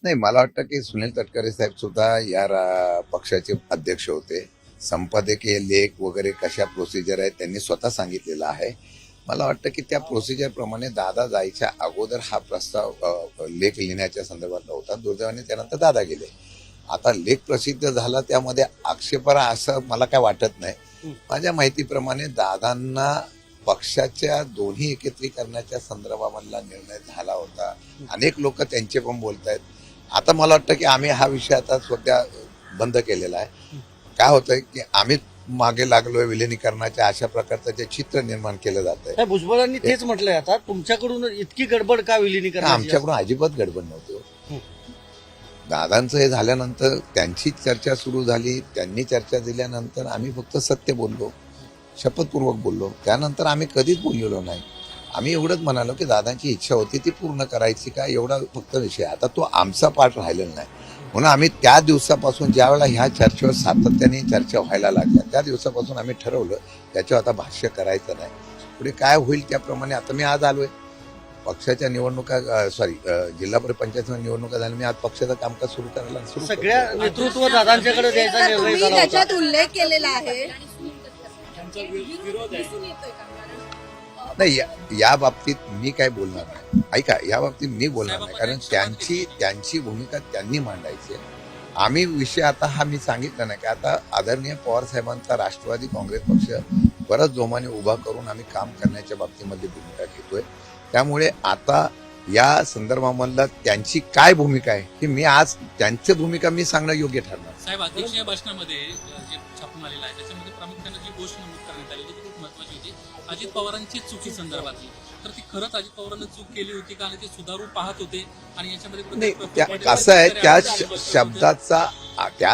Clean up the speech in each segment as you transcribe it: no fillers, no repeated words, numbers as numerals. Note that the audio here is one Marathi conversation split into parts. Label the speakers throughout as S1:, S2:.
S1: नाही, मला वाटतं की सुनील तटकरे साहेब सुद्धा या पक्षाचे अध्यक्ष होते. संपादकीय लेख वगैरे कशा प्रोसिजर आहेत त्यांनी स्वतः सांगितलेलं आहे. मला वाटतं की त्या प्रोसिजर प्रमाणे दादा जायच्या अगोदर हा प्रस्ताव लेख लिहिण्याच्या संदर्भातला होता. दुर्दैवाने त्यानंतर दादा गेले. आता लेख प्रसिद्ध झाला त्यामध्ये आक्षेपार्ह असं मला काय वाटत नाही. माझ्या माहितीप्रमाणे दादांना पक्षाच्या दोन्ही एकत्रीकरणाच्या संदर्भामधला निर्णय झाला होता. अनेक लोक त्यांचे पण बोलतायत. आता मला वाटतं की आम्ही हा विषय आता सध्या बंद केलेला आहे. काय होतंय की आम्ही मागे लागलोय विलिनीकरणाच्या अशा प्रकारचं जे चित्र निर्माण केलं जात आहे.
S2: भुजबळांनी तेच म्हटलंय आता तुमच्याकडून इतकी गडबड का विलिनीकरण?
S1: आमच्याकडून अजिबात गडबड नव्हती. दादांचं हे झाल्यानंतर त्यांची चर्चा सुरू झाली. त्यांनी चर्चा दिल्यानंतर आम्ही फक्त सत्य बोललो, शपथपूर्वक बोललो. त्यानंतर आम्ही कधीच बोललेलो नाही. आम्ही एवढंच म्हणालो की दादांची इच्छा होती ती पूर्ण करायची का, एवढा फक्त विषय. आता तो आमचा पाठ राहिलेला नाही. म्हणून आम्ही त्या दिवसापासून ज्या वेळेला ह्या चर्चेवर सातत्याने चर्चा व्हायला लागल्या त्या दिवसापासून आम्ही ठरवलं त्याच्यावर आता भाष्य करायचं नाही. पुढे काय होईल त्याप्रमाणे आता मी आज आलोय. पक्षाच्या निवडणुका जिल्हा पंचायत निवडणुका झाल्या. मी आज पक्षाचं कामकाज सुरू करायला
S2: सगळ्या नेतृत्व दादांच्याकडे द्यायचा निर्णय झाला होता.
S3: त्याच्यात उल्लेख केलेला आहे.
S1: नाही, या बाबतीत मी काय बोलणार नाही. ऐका, या बाबतीत मी बोलणार नाही कारण त्यांची भूमिका त्यांनी मांडायची आहे. आम्ही विषय आता हा मी सांगितला नाही की आता आदरणीय पवार साहेबांचा राष्ट्रवादी काँग्रेस पक्ष बरंच जोमाने उभा करून आम्ही काम करण्याच्या बाबतीमध्ये भूमिका घेतोय. त्यामुळे आता या संदर्भामधला त्यांची काय भूमिका आहे ही मी आज त्यांची भूमिका मी सांगणं योग्य ठरणार.
S4: साहेब, अध्यक्षीय भाषणामध्ये जे छापून आलेलं आहे त्याच्यामध्ये प्रामुख्याने जी गोष्ट नमूद करण्यात आली ती खूप महत्वाची होती, अजित पवारांची चुकी संदर्भातली. तर ती खरंच अजित पवारांनी चूक केली होती का आणि ते सुधारू पाहत होते आणि याच्यामध्ये
S1: कसं आहे त्या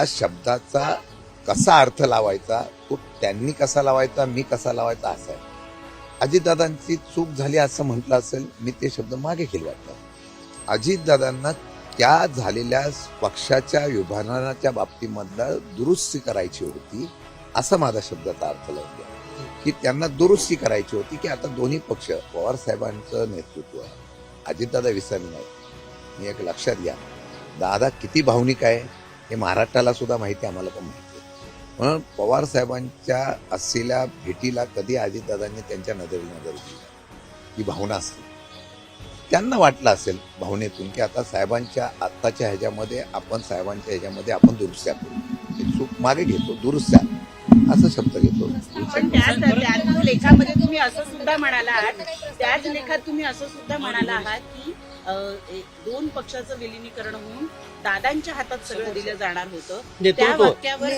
S1: शब्दाचा कसा अर्थ लावायचा, तो त्यांनी कसा लावायचा, मी कसा लावायचा असं आहे. अजितदादांची चूक झाली असं म्हटलं असेल, मी ते शब्द मागे घेईल वाटतं. अजितदादांना त्या झालेल्या पक्षाच्या विभाजनाच्या बाबतीमधला दुरुस्ती करायची होती असं माझा शब्दाचा अर्थ लावून द्या की त्यांना दुरुस्ती करायची होती की आता दोन्ही पक्ष पवार साहेबांचं नेतृत्व आहे. अजितदादा विसरले नाही. मी एक लक्षात घ्या, दादा किती भावनिक आहे हे महाराष्ट्राला सुद्धा माहिती, आम्हाला पण माहिती आहे. म्हणून पवार साहेबांच्या असलेल्या भेटीला कधी अजितदादांनी त्यांच्या नजरेला नजर दिली ही भावना असते. त्यांना वाटलं असेल भावनेतून की आता साहेबांच्या आत्ताच्या ह्याच्यामध्ये आपण दुरुस्त्या करू. ही चूक मागे घेतो, दुरुस्त्या असं शब्द घेतो.
S5: पण त्याच लेखामध्ये तुम्ही असं सुद्धा म्हणाला आहात, त्याच लेखात तुम्ही असं सुद्धा म्हणाला आहात की दोन पक्षाचं विलिनीकरण होऊन दादांच्या हातात सगळं दिलं जाणार होतं. त्या वाक्यावर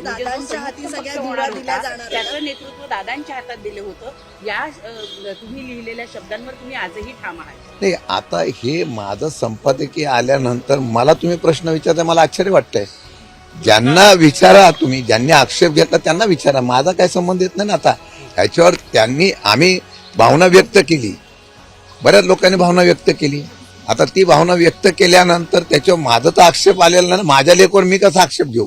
S3: दादांच्या हाती सगळ्या धुरा दिल्या जाणार,
S5: त्याचं नेतृत्व दादांच्या हातात दिलं होतं. या तुम्ही लिहिलेल्या शब्दांवर तुम्ही आजही ठाम आहात.
S1: नाही, आता हे माझं संपादकीय आल्यानंतर मला तुम्ही प्रश्न विचारता, मला आश्चर्य वाटतंय. ज्यांना विचारा तुम्ही, ज्यांनी आक्षेप घेतला त्यांना विचारा, माझा काय संबंध येत नाही ना. आता ह्याच्यावर आम्ही भावना व्यक्त केली, बऱ्याच लोकांनी भावना व्यक्त केली. आता ती भावना व्यक्त केल्यानंतर त्याच्यावर माझा तर आक्षेप आलेला नाही. माझ्या लेखावर मी कसा आक्षेप घेऊ.